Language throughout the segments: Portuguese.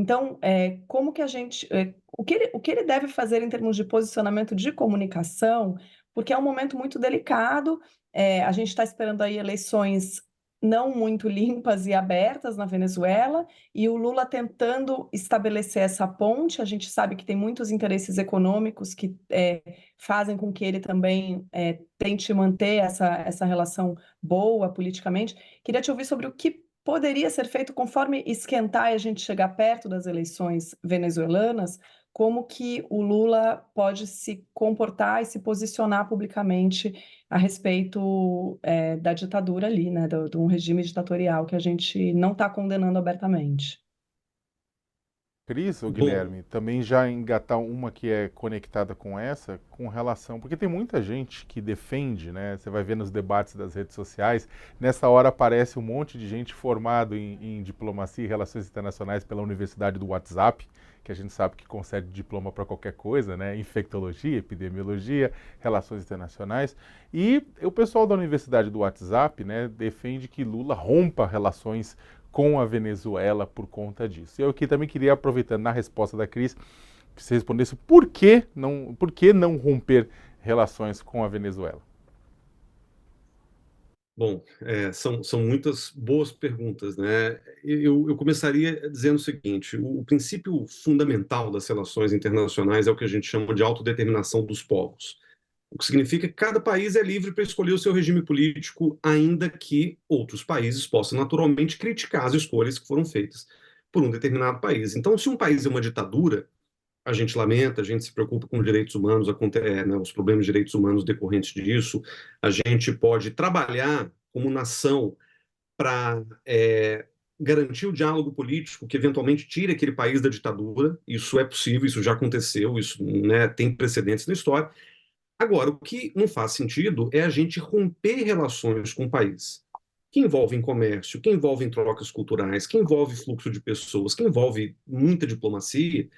Então, como que a gente, o que ele deve fazer em termos de posicionamento de comunicação, porque é um momento muito delicado, a gente está esperando aí eleições não muito limpas e abertas na Venezuela, e o Lula tentando estabelecer essa ponte. A gente sabe que tem muitos interesses econômicos que fazem com que ele também tente manter essa relação boa politicamente. Queria te ouvir sobre o que poderia ser feito conforme esquentar e a gente chegar perto das eleições venezuelanas, como que o Lula pode se comportar e se posicionar publicamente a respeito da ditadura ali, né, de um regime ditatorial que a gente não está condenando abertamente. Cris, ou Bom, Guilherme, também já engatar uma que é conectada com essa, com relação. Porque tem muita gente que defende, né? Você vai ver nos debates das redes sociais, nessa hora aparece um monte de gente formado em diplomacia e relações internacionais pela Universidade do WhatsApp, que a gente sabe que concede diploma para qualquer coisa, né? Infectologia, epidemiologia, relações internacionais. E o pessoal da Universidade do WhatsApp, né, defende que Lula rompa relações com a Venezuela por conta disso. Eu aqui também queria, aproveitando na resposta da Cris, que você respondesse por que não romper relações com a Venezuela? bom, são muitas boas perguntas, né? Eu começaria dizendo o seguinte: o princípio fundamental das relações internacionais é o que a gente chama de autodeterminação dos povos. O que significa que cada país é livre para escolher o seu regime político, ainda que outros países possam naturalmente criticar as escolhas que foram feitas por um determinado país. Então, se um país é uma ditadura, a gente lamenta, a gente se preocupa com direitos humanos, né, os problemas de direitos humanos decorrentes disso. A gente pode trabalhar como nação para garantir o diálogo político que eventualmente tire aquele país da ditadura. Isso é possível, isso já aconteceu, isso, né, tem precedentes na história. Agora, o que não faz sentido é a gente romper relações com o país, que envolvem comércio, que envolvem trocas culturais, que envolve fluxo de pessoas, que envolve muita diplomacia,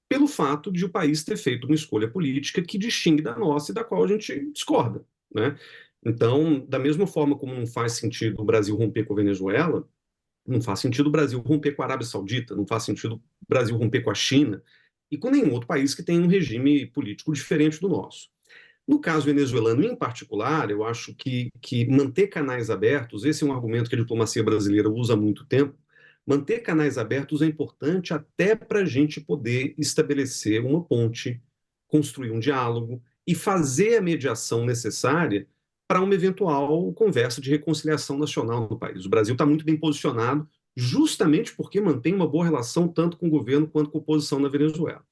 pelo fato de o país ter feito uma escolha política que distingue da nossa e da qual a gente discorda, né? Então, da mesma forma como não faz sentido o Brasil romper com a Venezuela, não faz sentido o Brasil romper com a Arábia Saudita, não faz sentido o Brasil romper com a China e com nenhum outro país que tenha um regime político diferente do nosso. No caso venezuelano, em particular, eu acho que manter canais abertos, esse é um argumento que a diplomacia brasileira usa há muito tempo, manter canais abertos é importante até para a gente poder estabelecer uma ponte, construir um diálogo e fazer a mediação necessária para uma eventual conversa de reconciliação nacional no país. O Brasil está muito bem posicionado, justamente porque mantém uma boa relação tanto com o governo quanto com a oposição na Venezuela.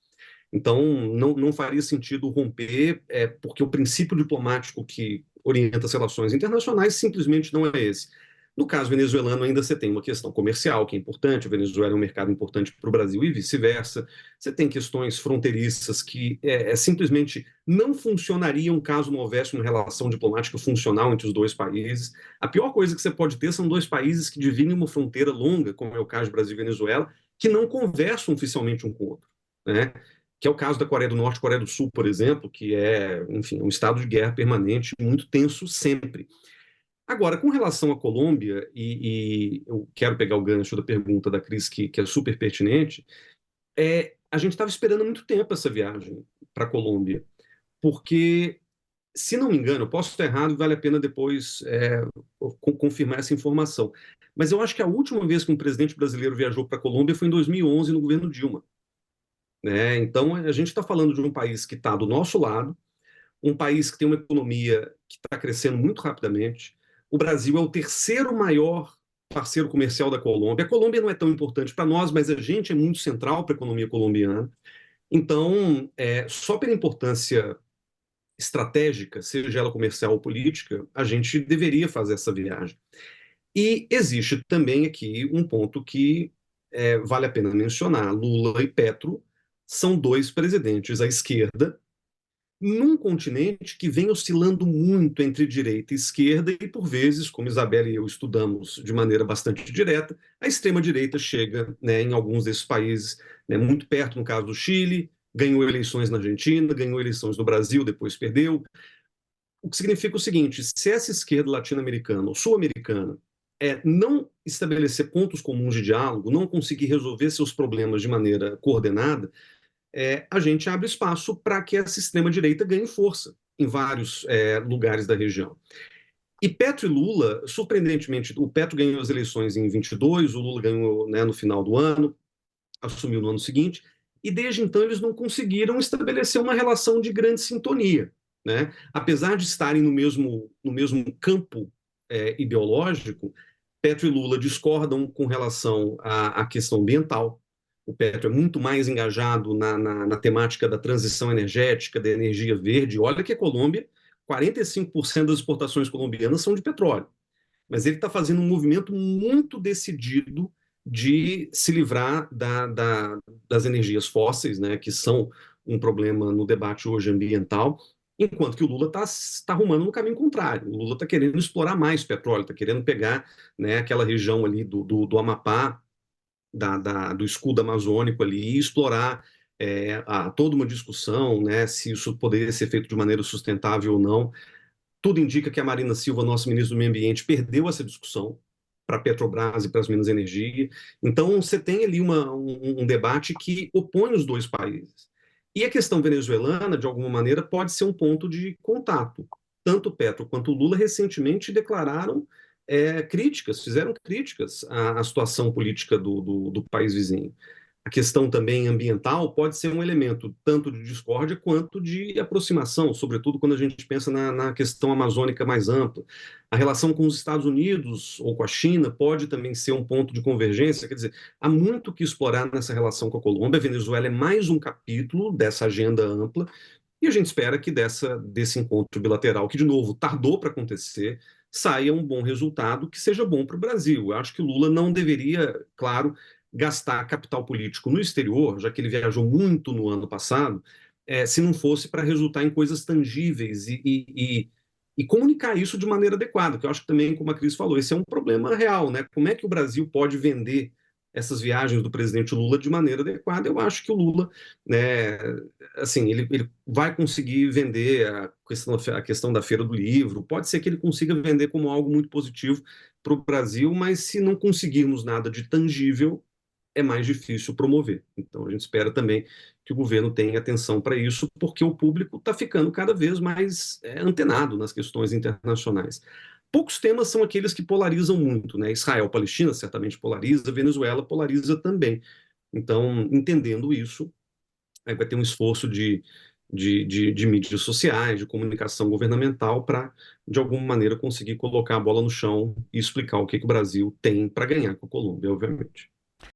Então, não faria sentido romper, porque o princípio diplomático que orienta as relações internacionais simplesmente não é esse. No caso venezuelano, ainda você tem uma questão comercial que é importante, a Venezuela é um mercado importante para o Brasil e vice-versa. Você tem questões fronteiriças que simplesmente não funcionariam caso não houvesse uma relação diplomática funcional entre os dois países. A pior coisa que você pode ter são dois países que dividem uma fronteira longa, como é o caso de Brasil e Venezuela, que não conversam oficialmente um com o outro, né? Que é o caso da Coreia do Norte e Coreia do Sul, por exemplo, que é, enfim, um estado de guerra permanente, muito tenso sempre. Agora, com relação à Colômbia, e eu quero pegar o gancho da pergunta da Cris, que é super pertinente, a gente estava esperando muito tempo essa viagem para a Colômbia, porque, se não me engano, eu posso estar errado, vale a pena depois confirmar essa informação, mas eu acho que a última vez que um presidente brasileiro viajou para a Colômbia foi em 2011, no governo Dilma, né? Então, a gente está falando de um país que está do nosso lado, um país que tem uma economia que está crescendo muito rapidamente. O Brasil é o terceiro maior parceiro comercial da Colômbia. A Colômbia não é tão importante para nós, mas a gente é muito central para a economia colombiana. Então, só pela importância estratégica, seja ela comercial ou política, a gente deveria fazer essa viagem. E existe também aqui um ponto que vale a pena mencionar. Lula e Petro são dois presidentes à esquerda num continente que vem oscilando muito entre direita e esquerda, e por vezes, como Isabela e eu estudamos de maneira bastante direta, a extrema-direita chega, né, em alguns desses países, né, muito perto, no caso do Chile, ganhou eleições na Argentina, ganhou eleições no Brasil, depois perdeu. O que significa o seguinte: se essa esquerda latino-americana ou sul-americana não estabelecer pontos comuns de diálogo, não conseguir resolver seus problemas de maneira coordenada, a gente abre espaço para que a extrema-direita ganhe força em vários lugares da região. E Petro e Lula, surpreendentemente, o Petro ganhou as eleições em 22, o Lula ganhou, né, no final do ano, assumiu no ano seguinte, e desde então eles não conseguiram estabelecer uma relação de grande sintonia, né? Apesar de estarem no mesmo campo ideológico, Petro e Lula discordam com relação à questão ambiental. O Petro é muito mais engajado na temática da transição energética, da energia verde. Olha que a Colômbia, 45% das exportações colombianas são de petróleo. Mas ele está fazendo um movimento muito decidido de se livrar das energias fósseis, né, que são um problema no debate hoje ambiental, enquanto que o Lula está arrumando no caminho contrário. O Lula está querendo explorar mais petróleo, está querendo pegar, né, aquela região ali do Amapá, do escudo amazônico ali, e explorar toda uma discussão, né, se isso poderia ser feito de maneira sustentável ou não. Tudo indica que a Marina Silva, nosso ministro do Meio Ambiente, perdeu essa discussão para a Petrobras e para as Minas de Energia. Então, você tem ali um debate que opõe os dois países. E a questão venezuelana, de alguma maneira, pode ser um ponto de contato. Tanto Petro quanto Lula recentemente declararam críticas, fizeram críticas à situação política do país vizinho. A questão também ambiental pode ser um elemento tanto de discórdia quanto de aproximação, sobretudo quando a gente pensa na questão amazônica mais ampla. A relação com os Estados Unidos ou com a China pode também ser um ponto de convergência, quer dizer, há muito que explorar nessa relação com a Colômbia. A Venezuela é mais um capítulo dessa agenda ampla, e a gente espera que desse encontro bilateral, que de novo tardou para acontecer, saia um bom resultado que seja bom para o Brasil. Eu acho que o Lula não deveria, claro, gastar capital político no exterior, já que ele viajou muito no ano passado, se não fosse para resultar em coisas tangíveis e comunicar isso de maneira adequada, que eu acho que também, como a Cris falou, esse é um problema real, né? Como é que o Brasil pode vender essas viagens do presidente Lula de maneira adequada? Eu acho que o Lula, né, assim, ele vai conseguir vender a questão da Feira do Livro, pode ser que ele consiga vender como algo muito positivo para o Brasil, mas se não conseguirmos nada de tangível, é mais difícil promover. Então, a gente espera também que o governo tenha atenção para isso, porque o público está ficando cada vez mais antenado nas questões internacionais. Poucos temas são aqueles que polarizam muito, né? Israel-Palestina certamente polariza, Venezuela polariza também. Então, entendendo isso, aí vai ter um esforço de mídias sociais, de comunicação governamental para, de alguma maneira, conseguir colocar a bola no chão e explicar o que o Brasil tem para ganhar com a Colômbia, obviamente.